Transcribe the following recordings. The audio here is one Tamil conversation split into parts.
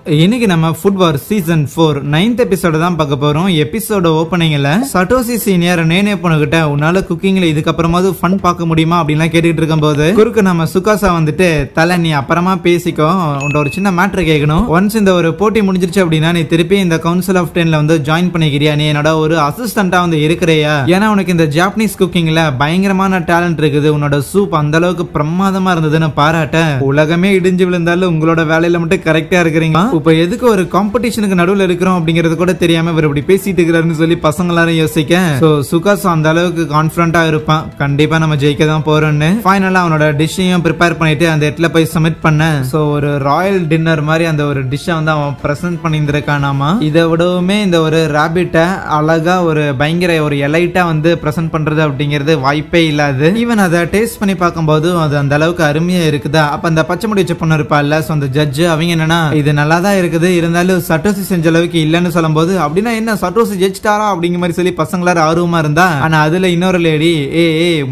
இன்னைக்கு நம்ம ஃபுட் வார் சீசன் 4 9th எபிசோட தான் பார்க்க போறோம். எபிசோட ஓபனிங்ல சட்டோசி சீனியர் நேனே பொண்ணுகிட்ட உன்னால குக்கிங்ல இதுக்கப்புறமாவது ஃபன் பார்க்க முடியுமா அப்படின்லாம் கேட்டுட்டு இருக்கும்போது குறுக்கு நம்ம சுகாசா வந்துட்டு தலை நீ அப்புறமா பேசிக்கோ, உன்ட ஒரு சின்ன மேட்டர் கேட்கணும். ஒன்ஸ் இந்த ஒரு போட்டி முடிஞ்சிருச்சு அப்படின்னா நீ திருப்பி இந்த கவுன்சில் ஆஃப் 10ல வந்து ஜாயின் பண்ணிக்கிறியா, நீ என்னோட ஒரு அசிஸ்டண்டா வந்து இருக்கிறியா? ஏன்னா உனக்கு இந்த ஜாப்பனீஸ் குக்கிங்ல பயங்கரமான டேலண்ட் இருக்குது, உன்னோட சூப் அந்த அளவுக்கு பிரமாதமா இருந்ததுன்னு பாராட்ட உலகமே இடிஞ்சு விழுந்தாலும் உங்களோட வேலையில மட்டும் கரெக்டா இருக்கிறீங்க. இப்ப எதுக்கு ஒரு காம்படிஷனுக்கு நடுவுல இருக்கிறோம் அப்படிங்கறது கூட தெரியாம இவர் இப்படி பேசிட்டு இருக்கிறாருன்னு சொல்லி பசங்க எல்லாரும் யோசிக்க சுகாஸ் அந்த அளவுக்கு கான்பிடண்டா இருப்பான், கண்டிப்பா நம்ம ஜெயிக்க தான் போறோம்னு. ஃபைனலா அவனோட டிஷ்ஷையும் ப்ரிப்பேர் பண்ணிட்டு அந்த இடத்துல போய் சப்மிட் பண்ண ஒரு ராயல் டின்னர் மாதிரி அந்த ஒரு டிஷ்ஷை வந்து அவன் பிரசன்ட் பண்ணியிருந்திருக்கானாமா. இதை விடவுமே இந்த ஒரு ராபிட்டை அழகா ஒரு பயங்கர ஒரு எலைட்டா வந்து பிரசன்ட் பண்றது அப்படிங்கிறது வாய்ப்பே இல்லாது. ஈவன் அதை டேஸ்ட் பண்ணி பார்க்கும்போது அது அந்த அளவுக்கு அருமையா இருக்குதா. அப்ப அந்த பச்சை முடி வச்ச பொண்ணு இருப்பாள்ல, அந்த ஜட்ஜ் அவங்க என்னன்னா இது நல்லா தான் இருக்குது, இருந்தாலும் சட்டோசி செஞ்ச அளவுக்கு இல்லன்னு சொல்லும் போது அப்படின்னா என்ன சட்டோசி ஜெயிச்சிட்டாரா அப்படிங்கிற மாதிரி சொல்லி பசங்களாரும் ஆர்வமா இருந்தா. ஆனா அதுல இன்னொரு லேடி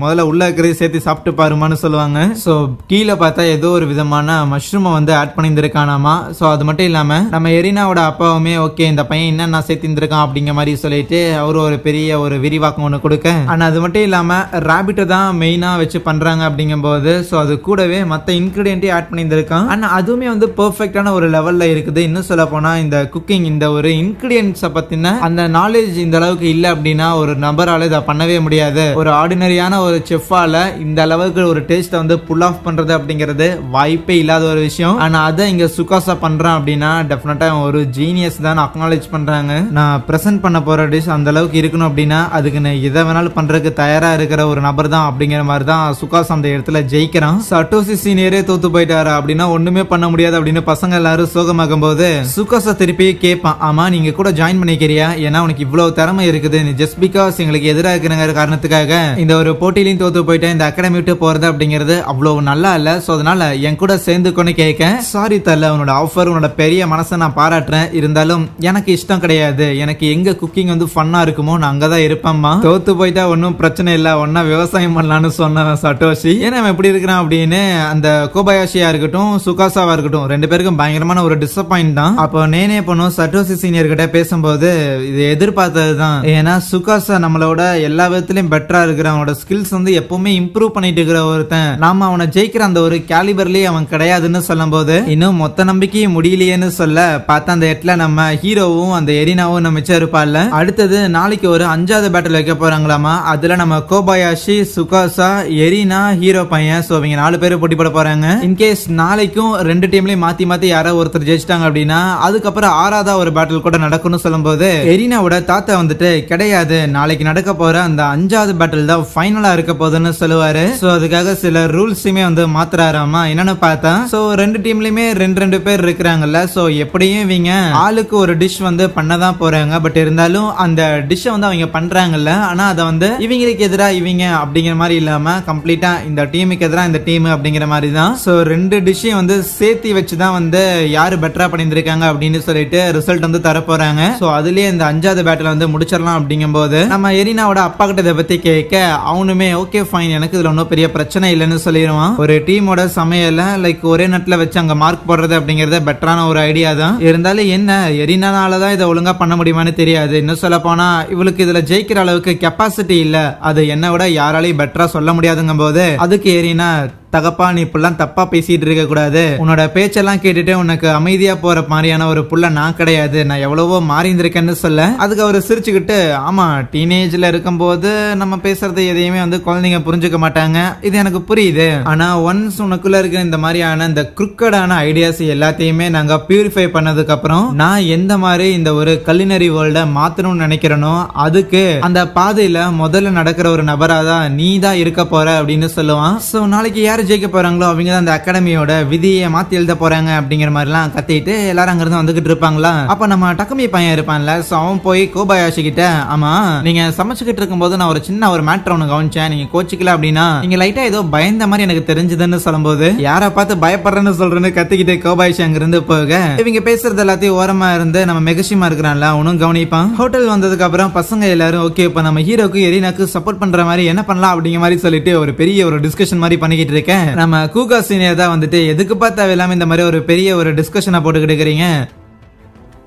முதல்ல உள்ள இருக்கிறது சேர்த்து சாப்பிட்டு பாருமான்னு சொல்லுவாங்க. சோ கீழே பார்த்தா ஏதோ ஒரு விதமான மஷ்ரூமை வந்து ஆட் பண்ணியிருந்திருக்கானாமா. சோ அது மட்டும் இல்லாம நம்ம எரினாவோட அப்பாவுமே ஓகே இந்த பையன் என்ன சேர்த்திருக்கான் அப்படிங்கிற மாதிரி சொல்லிட்டு அவரு ஒரு பெரிய ஒரு விரிவாக்கம் ஒண்ணு கொடுக்க. ஆனா அது மட்டும் இல்லாம ராபிட்டை தான் மெயினா வச்சு பண்றாங்க அப்படிங்கும் போது சோ அது கூடவே மத்த இன்கிரிடியன்ட்டே ஆட் பண்ணியிருந்திருக்கான். ஆனா அதுவுமே வந்து பெர்ஃபெக்டான ஒரு லெவல்ல இருக்குது. இன்னும் சொல்ல போனா இந்த குக்கிங் இந்த ஒரு இன்கிரிடியன்ட்ஸ பத்தின அந்த நாலேஜ் இந்த அளவுக்கு இல்ல அப்படின்னா ஒரு நபரால இதை பண்ணவே முடியாது. ஒரு ஆர்டினரியான ஒரு செஃப்பால இந்த அளவுக்கு ஒரு டேஸ்ட் வந்து புல் ஆஃப் பண்றது அப்படிங்கிறது வாய்ப்பே இல்லாத ஒரு விஷயம். ஆனா அதை இங்க சுகாசா பண்றான் அப்படின்னா டெஃபினட்டா ஒரு ஜீனியஸ் தான் அக்னாலேஜ் பண்றாங்க. நான் பிரசன்ட் பண்ண போற டிஷ் அந்த அளவுக்கு இருக்கணும் அப்படின்னா அதுக்கு நான் எதை வேணாலும் பண்றதுக்கு தயாரா இருக்கிற ஒரு நபர் தான் அப்படிங்கிற மாதிரி தான் சுகாசா அந்த இடத்துல ஜெயிக்கிறான். சட்டோசி சீனியரே தோத்து போயிட்டாரா அப்படின்னா ஒண்ணுமே பண்ண முடியாது அப்படின்னு பசங்க எல்லாரும் சோகமாகும் போது சுகாசா திருப்பி கேட்பான், ஆமா நீங்க கூட ஜாயின் பண்ணிக்கிறியா, ஏன்னா உனக்கு இவ்வளவு திறமை இருக்குது, நீ ஜஸ்ட் பிகாஸ் எங்களுக்கு எதிராக இருக்கிற காரணத்துக்காக இந்த ஒரு போட்டியிலையும் தோத்து போயிட்டேன், இந்த அகாடமி விட்டு போறது அப்படிங்கிறது அவ்வளவு நல்லா இல்ல, சோ அதனால என் கூட சேர்ந்துக்கொண்டு கேட்க. சாரி தரல, உன்னோட ஆஃபர் உன்னோட பெரிய மனசை நான் பாராட்டுறேன், இருந்தாலும் எனக்கு இஷ்டம் கிடையாது, எனக்கு எங்க குக்கிங் வந்து ஃபன்னா இருக்குமோ நான் அங்கதான் இருப்பேன்மா, தோத்து போயிட்டா ஒன்னும் பிரச்சனை இல்ல, ஒன்னா விவசாயம் பண்ணலாம்னு சொன்ன சட்டோஷி. ஏன்னா எப்படி இருக்கிறான் அப்படின்னு அந்த கோபயாஷியா இருக்கட்டும் சுகாசாவா இருக்கட்டும் ரெண்டு பேருக்கும் பயங்கரமான ஒரு டிசப்பாயிண்ட் தான். அப்போ நேனே பண்ணும் சட்டோசி சீனியர் கிட்ட பேசும்போது இது எதிர்பார்த்ததுதான், ஏன்னா சுகாசா நம்மளோட எல்லா விதத்திலயும் பெட்டரா இருக்கிற அவனோட ஸ்கில்ஸ் வந்து எப்பவுமே இம்ப்ரூவ் பண்ணிட்டு இருக்கிற ஒருத்தன், நாம அவனை ஜெயிக்கிற அந்த ஒரு கேலிபர்லயே அவன் கிடையாதுன்னு சொல்லும் போது இன்னும் மொத்த நம்பிக்கையும் முடியலையேன்னு சொல்ல பார்த்தா அந்த இடத்துல நம்ம ஹீரோவும் அந்த எரினாவும் நம்ம மிச்சம் இருப்பாள்ல. அடுத்தது நாளைக்கு ஒரு 5வது பேட்டில் வைக்க போறாங்களாமா. அதுல நம்ம கோபாயாஷி சுகாசா எரினா ஹீரோ பையன் சோ இவங்க 4 பேர் போட்டி போட போறாங்க. இன்கேஸ் நாளைக்கும் 2 டீம்லயும் மாத்தி மாத்தி யாரோ ஒருத்தர் ஜெயிச்சிட்டாங்க அப்படின்னா அதுக்கப்புறம் 6வது ஒரு பேட்டில் கூட நடக்கும்னு சொல்லும் போது எரினாவோட தாத்தா வந்துட்டு கிடையாது, நாளைக்கு நடக்க போற அந்த 5வது பேட்டில் தான் ஃபைனலா இருக்க போகுதுன்னு சொல்லுவாரு. சோ அதுக்காக சில ரூல்ஸுமே வந்து மாத்துறாராமா. என்னன்னு பார்த்தா சோ 2 டீம்லயுமே 2 பேர் இருக்கிறாங்கல்ல, சோ எப்படியும் இவங்க ஆளுக்கு ஒரு டிஷ் வந்து பண்ணதான் போறாங்க. பட் இருந்தாலும் அந்த டிஷ்ஷை வந்து அவங்க பண்றாங்கல்ல, ஆனா அதை வந்து இவங்களுக்கு எதிராக இவங்க அப்படிங்கிற மாதிரி இல்லாம கம்ப்ளீட்டா இந்த டீமுக்கு எதிராக இந்த டீம் அப்படிங்கிற மாதிரி தான். சோ 2 டிஷ்ஷையும் வந்து சேர்த்தி வச்சுதான் வந்து யாரு பெட்டரா பண்ணிருக்காங்க அப்படின்னு சொல்லிட்டு ரிசல்ட் வந்து தர போறாங்க. சோ அதுலயே இந்த 5வது பேட்டில் வந்து முடிச்சிடலாம் அப்படிங்கும் போது நம்ம எரினாவோட அப்பா கிட்ட இதை பத்தி கேட்க அவனுமே ஓகே ஃபைன் எனக்கு இதுல ஒன்னும் பெரிய பிரச்சனை இல்லைன்னு சொல்லிடுவான். ஒரு டீமோட சமையல லைக் ஒரே நட்ல வச்சு அங்க மார்க் போடுறது அப்படிங்கறது பெட்டரான ஒரு ஐடியா தான். இருந்தாலும் என்ன எரினாலதான் இதை ஒழுங்கா பண்ண முடியுமான்னு தெரியாது. இன்னும் சொல்ல போனா இவளுக்கு இதுல ஜெயிக்கிற அளவுக்கு கெப்பாசிட்டி இல்ல, அது என்ன விட யாராலையும் பெட்டரா சொல்ல முடியாதுங்கும் போது அதுக்கு எரினா தகப்பா நீ இப்பெல்லாம் தப்பா பேசிட்டு இருக்க கூடாது, உன்னோட பேச்செல்லாம் கேட்டுட்டு உனக்கு அமைதியா போற மாதிரியான ஒரு புள்ள நான் கிடையாது, நான் எவ்வளவோ மாறி இருந்திருக்கேன்னு சொல்ல அதுக்கு அவர் சிரிச்சுக்கிட்டு ஆமா டீனேஜ்ல இருக்கும் போது நம்ம பேசுறது எதையுமே வந்து குழந்தைங்க புரிஞ்சுக்க மாட்டாங்க, இது எனக்கு புரியுது, ஆனா ஒன்ஸ் உனக்குள்ள இருக்கிற இந்த மாதிரியான இந்த குறுக்கடான ஐடியாஸ் எல்லாத்தையுமே நாங்க பியூரிஃபை பண்ணதுக்கு அப்புறம் நான் எந்த மாதிரி இந்த ஒரு கலினரி வேர்ல்ட மாத்தணும்னு நினைக்கிறேனோ அதுக்கு அந்த பாதையில முதல்ல நடக்கிற ஒரு நபரா தான் நீ தான் இருக்க போற அப்படின்னு சொல்லுவான். சோ நாளைக்கு யார் ஜெயிக்க போறாங்களோ அவங்க தான் அந்த அகாடமியோட விதியை மாத்தி எழுத போறாங்க அப்படிங்கிற மாதிரி எல்லாம் கத்திட்டு எல்லாரும் அங்க இருந்து வந்துகிட்டு இருப்பாங்களா. அப்ப நம்ம டக்கமி பையன் இருப்பான்ல, சோ அவன் போய் கோபாயாஷி கிட்ட ஆமா நீங்க சமைச்சுக்கிட்டு இருக்கும் போது நான் ஒரு சின்ன ஒரு மேட்டர் ஒண்ணு கவனிச்சேன், நீங்க கோச்சிக்கல அப்படின்னா நீங்க லைட்டா ஏதோ பயந்த மாதிரி எனக்கு தெரிஞ்சதுன்னு சொல்லும் போது யாரை பார்த்து பயப்படுறேன்னு சொல்றேன்னு கத்திக்கிட்டு கோபாயாஷி அங்க இருந்து போக இவங்க பேசுறது எல்லாத்தையும் ஓரமா இருந்து நம்ம மெகஷிமா இருக்கிறான்ல அவனும் கவனிப்பான். ஹோட்டல் வந்ததுக்கு அப்புறம் பசங்க எல்லாரும் ஓகே இப்ப நம்ம ஹீரோக்கு எரினாக்கு சப்போர்ட் பண்ற மாதிரி என்ன பண்ணலாம் அப்படிங்கிற மாதிரி சொல்லிட்டு ஒரு பெரிய ஒரு டிஸ்கஷன் மாதிரி பண்ணிக்கிட்டு இருக்கேன். நம்ம கூகா சீனியர் தான் வந்துட்டு எதுக்கு பார்த்தா இல்லாம இந்த மாதிரி ஒரு பெரிய ஒரு டிஸ்கஷனை போட்டுக்கிட்டு இருக்கிறீங்க,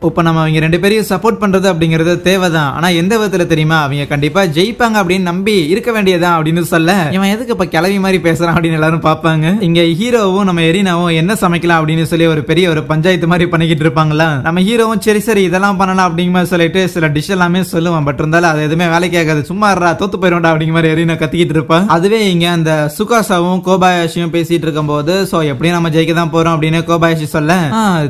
இப்ப நம்ம அவங்க 2 பேரையும் சப்போர்ட் பண்றது அப்படிங்கறது தேவைதான். ஆனா எந்த விதத்துல தெரியுமா, அவங்க கண்டிப்பா ஜெயிப்பாங்க அப்படின்னு நம்பி இருக்க வேண்டியதான் அப்படின்னு சொல்ல, இவன் எதுக்கு இப்ப கிளவி மாதிரி பேசுறான் அப்படின்னு எல்லாரும் பாப்பாங்க. இங்க ஹீரோவும் நம்ம எரினாவும் என்ன சமைக்கலாம் அப்படின்னு சொல்லி ஒரு பெரிய ஒரு பஞ்சாயத்து மாதிரி பண்ணிக்கிட்டு இருப்பாங்களா. நம்ம ஹீரோவும் சரி சரி இதெல்லாம் பண்ணலாம் அப்படிங்கிற மாதிரி சொல்லிட்டு சில டிஷ் எல்லாமே சொல்லுவான். பட் இருந்தாலும் அது எதுவுமே வேலைக்கு ஆகாது, சும்மா தோத்து போயிடும்டா அப்படிங்கிற மாதிரி எரினா கத்திக்கிட்டு இருப்பான். அதுவே இங்க அந்த சுகாசாவும் கோபாயாஷியும் பேசிட்டு இருக்கும் போது, சோ எப்படியும் நம்ம ஜெயிக்க தான் போறோம் அப்படின்னு கோபாயாஷி சொல்ல,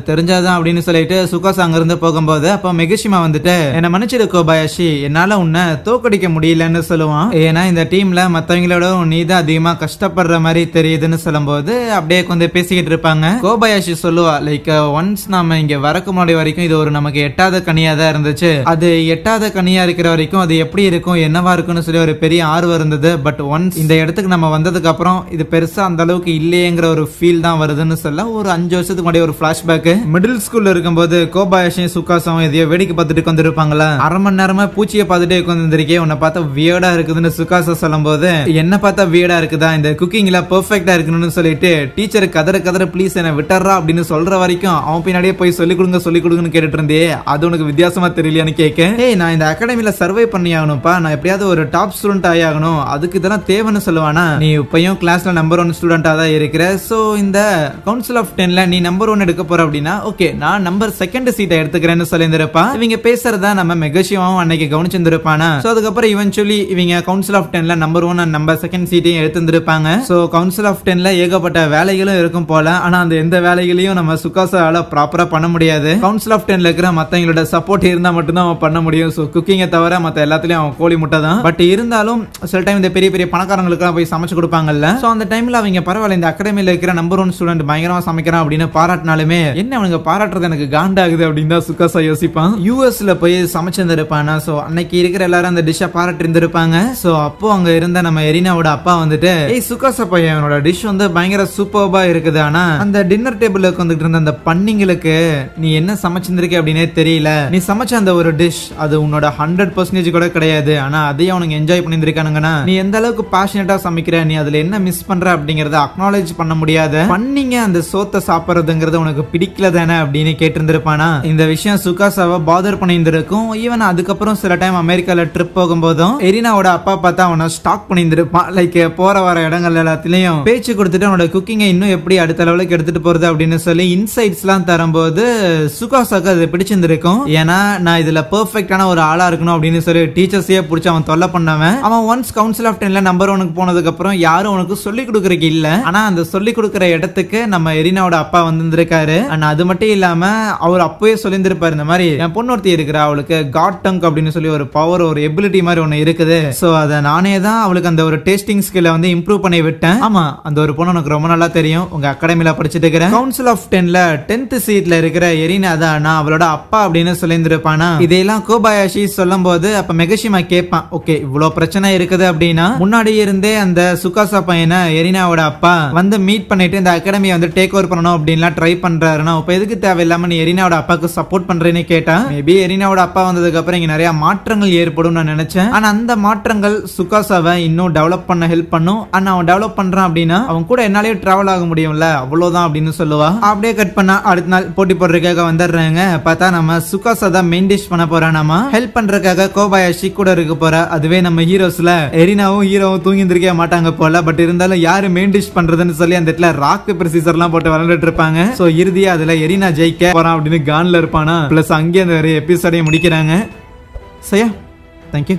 தெரிஞ்சாதான் அப்படின்னு சொல்லிட்டு சுகாசா அங்க இருந்து போகும்போது, அப்ப மெகுஷிமா வந்துட்டு என்ன மன்னிச்சிடு கோபாயாஷி, என்னால உன்னை தோக்கடிக்க முடியலன்னு சொல்லுவான். ஏன்னா இந்த டீம்ல மத்தவங்களோட நீ தான் அதிகமா கஷ்டப்படுற மாதிரி தெரியுதுன்னு சொல்லும்போது அப்படியே கொஞ்சம் பேசிக்கிட்டு இருப்பாங்க. கோபாயாஷி சொல்லுவா, லைக் ஒன்ஸ் நாம இங்க வரக்கு முன்னாடி வரைக்கும் இது ஒரு நமக்கு எட்டாத கனியா தான் இருந்துச்சு. அது எட்டாத கனியா இருக்கிற வரைக்கும் அது எப்படி இருக்கும் என்னவா இருக்கும்னு சொல்லி ஒரு பெரிய ஆர்வம் இருந்தது. பட் ஒன்ஸ் இந்த இடத்துக்கு நம்ம வந்ததுக்கு அப்புறம் இது பெருசா அந்த அளவுக்கு இல்லையேங்கிற ஒரு ஃபீல் தான் வருதுன்னு சொல்ல, ஒரு 5 வருஷத்துக்கு முன்னாடி ஒரு பிளாஷ்பேக். மிடில் ஸ்கூல்ல இருக்கும்போது கோபாயாஷியும் சுகாசாவும் எதையோ வேடிக்கை பார்த்துட்டு வந்திருப்பாங்களா. அரை மணி நேரமா பூச்சியை பார்த்துட்டே உட்காந்துருக்கே, உன்னை பார்த்தா வியர்டா இருக்குதுன்னு சுகாசா சொல்லும் போது, என்ன பார்த்தா வியர்டா இருக்குதா, இந்த குக்கிங்ல பெர்ஃபெக்ட்டா இருக்கணும்னு சொல்லிட்டு டீச்சர் கதற ப்ளீஸ் என்ன விட்டறா அப்படின்னு சொல்ற வரைக்கும் அவன் பின்னாடியே போய் சொல்லிக் கொடுங்கன்னு கேட்டுட்டு இருந்தே. அது உனக்கு வித்தியாசமா தெரியலையான்னு கேட்க, ஏய் நான் இந்த அகாடமில சர்வை பண்ணி ஆகணும்ப்பா, நான் எப்படியாவது ஒரு டாப் ஸ்டூடெண்ட் ஆகணும், அதுக்கு இதெல்லாம் தேவைன்னு சொல்லுவானா. நீ இப்பயும் கிளாஸ்ல நம்பர் 1 ஸ்டூடெண்டா தான் இருக்கிற, சோ இந்த கவுன்சில் ஆஃப் 10ல நீ நம்பர் 1 எடுக்க போற அப்படின்னா ஓகே நான் நம்பர் 2 சீட்டை எடுத்துக்கிறேன்னு சொல்லியிருந்திருப்பா. இவங்க பேசுறதா நம்ம மெகஷிமாவும் அன்னைக்கு கவனிச்சிருந்திருப்பானா. சோ அதுக்கப்புறம் இவென்ச்சுவலி இவங்க கவுன்சில் ஆஃப் 10ல நம்பர் 1 அண்ட் நம்பர் 2 சீட்டையும் எடுத்திருந்திருப்பாங்க. சோ கவுன்சில் ஆஃப் 10ல ஏகப்பட்ட வேலைகளும் இருக்கும் போல. ஆனா அந்த எந்த வேலைகளையும் நம்ம சுகாசாவால ப்ராப்பரா பண்ண முடியாது. கவுன்சில் ஆஃப் 10ல இருக்கிற மத்தவங்களோட சப்போர்ட் இருந்தா மட்டும்தான் அவன் பண்ண முடியும். சோ குக்கிங்கை தவிர மத்த எல்லாத்துலயும் அவன் கோழி முட்டை தான். பட் இருந்தாலும் சில டைம் இந்த பெரிய பெரிய பணக்காரங்களுக்கு போய் சமைச்சு கொடுப்பாங்கல்ல. சோ அந்த டைம்ல அவங்க பரவாயில்ல இந்த அகாடமில இருக்கிற நம்பர் 1 ஸ்டூடெண்ட் பயங்கரமா சமைக்கிறான் அப்படின்னு பாராட்டினாலுமே, என்ன அவனுக்கு பாராட்டுறது எனக்கு காண்டாகுது அப்படின்னு தான் சுகாசா யோசிப்பான். யூஎஸ்ல போய் சமைச்சிருந்திருப்பானா. சோ அன்னைக்கு இருக்கிற எல்லாரும் அந்த டிஷ்ஷை பாராட்டி இருந்திருப்பாங்க. சோ அப்போ அங்க இருந்த நம்ம எரினாவோட அப்பா வந்துட்டு, ஏய் சுகாசா பையன் அவனோட டிஷ் வந்து பயங்கர சூப்பர்பா இருக்குது, ஆனா அந்த டின்னர் டேபிள்ல உட்கார்ந்துட்டு இருந்த அந்த பன்னிங்களுக்கு நீ என்ன சமைச்சிருந்திருக்க அப்படின்னே தெரியல. நீ சமைச்ச அந்த ஒரு டிஷ் அது உன்னோட 100% கூட கிடையாது, ஆனா அதையும் அவனுக்கு என்ஜாய் பண்ணிருக்கானுங்கன்னா நீ எந்த அளவுக்கு பேஷனேட்டா சமைக்கிற, நீ அதுல என்ன மிஸ் பண்ற அப்படிங்கறத அக்னாலேஜ் பண்ண முடியாத பண்ணிங்க அந்த சோத்தை சாப்பிடுறதுங்கிறது உனக்கு பிடிக்கல தானே அப்படின்னு கேட்டிருந்திருப்பானா. இந்த விஷயம் சுகாசாவை பாதர் பண்ணியிருந்திருக்கும். ஈவன் அதுக்கப்புறம் சில டைம் அமெரிக்கால ட்ரிப் போகும்போதும் எரினாவோட அப்பா பார்த்தா அவனை ஸ்டாக் பண்ணியிருந்திருப்பான். லைக் போற வர இடங்கள் எல்லாத்திலையும் பேச்சு கொடுத்துட்டு அவனோட குக்கிங்கை இன்னும் எப்படி அடுத்த லெவலுக்கு எடுத்துட்டு போறது அப்படின்னு சொல்லி இன்சைட்ஸ் எல்லாம் தரும்போது சுகாசாக்கு அது பிடிச்சிருந்திருக்கும். ஏன்னா நான் இதுல பெர்ஃபெக்டான ஒரு ஆளா இருக்கணும் அப்படின்னு சொல்லி டீச்சர்ஸையே பிடிச்சி அவன் தொல்லை பண்ணவன். அவன் ஒன்ஸ் கவுன்சில் ஆஃப் 10ல நம்பர் 1 போனதுக்கு அப்புறம் யாரும் உனக்கு சொல்லி கொடுக்கறதுக்கு இல்ல. ஆனா அந்த சொல்லி கொடுக்கற இடத்துக்கு நம்ம எரினாவோட அப்பா வந்திருக்காரு. அது மட்டும் இல்லாம அவர் அப்பவே சொல்லியிருந்திருப்பாரு, இந்த மாதிரி என் பொண்ணு ஒருத்தி இருக்கிற, அவளுக்கு காட் டங்க் அப்படின்னு சொல்லி ஒரு பவர் ஒரு எபிலிட்டி மாதிரி ஒண்ணு இருக்குது. சோ அதை நானே தான் அவளுக்கு அந்த ஒரு டேஸ்டிங் ஸ்கில்லை வந்து இம்ப்ரூவ் பண்ணி விட்டேன். ஆமா அந்த ஒரு பொண்ணு உனக்கு ரொம்ப நல்லா தெரியும், உங்க அகாடமில படிச்சுட்டு இருக்கிறேன். கவுன்சில் ஆஃப் 10ல 10th சீட்ல இருக்கிற எரினா தான் நான் அவளோட அப்பா அப்படின்னு சொல்லியிருந்திருப்பானா. இதையெல்லாம் கோபாயாஷி சொல்லும் போது அப்ப மெகஷிமா கேட்பான், ஓகே இவ்வளவு பிரச்சனை இருக்குது அப்படின்னா முன்னாடி இருந்தே அந்த சுகாசா பையனை எரினாவோட அப்பா வந்து மீட் பண்ணிட்டு இந்த அகாடமியை வந்து டேக் ஓவர் பண்ணணும் அப்படின்லாம் ட்ரை பண்றாருன்னா இப்ப எதுக்கு தேவையில்லாம நீ எரினாவோட அப்பாக்கு சப்போர்ட் பண்றேன்னு கேட்டா, மேபி எரினாவோட அப்பா வந்ததுக்கு அப்புறம் இங்க நிறைய மாற்றங்கள் ஏற்படும் நான் நினைச்சேன். ஆனா அந்த மாற்றங்கள் சுகாசாவை இன்னும் டெவலப் பண்ண ஹெல்ப் பண்ணும். ஆனா அவன் டெவலப் பண்றான் அப்படின்னா அவன் கூட என்னாலே டிராவல் ஆக முடியும்ல, அவ்வளவுதான் அப்படின்னு சொல்லுவா. அப்படியே கட் பண்ணா அடுத்த நாள் போட்டி போடுறதுக்காக வந்துடுறாங்க. பார்த்தா நம்ம சுகாசா தான் மெயின் டிஷ் பண்ண போறா. நம்ம ஹெல்ப் பண்றதுக்காக கோபாயாஷி கூட இருக்க போறா. அதுவே நம்ம ஹீரோஸ்ல எரினாவும் ஹீரோவும் தூங்கி இருந்திருக்க மாட்டாங்க போல. பட் இருந்தாலும் யாரு மெயின் டிஷ் பண்றதுன்னு சொல்லி அந்த இடத்துல ராக் பேப்பர் சீசர் எல்லாம் போட்டு விளையாண்டுட்டு இருப்பாங்க. சோ இறுதியா அதுல எரினா ஜெயிக்க போறான் அப்படின்னு கான்ல இருப்பானா. பிளஸ் அங்கே அந்த எபிசோடையும் முடிக்கிறாங்க. சரியா, தேங்க்யூ.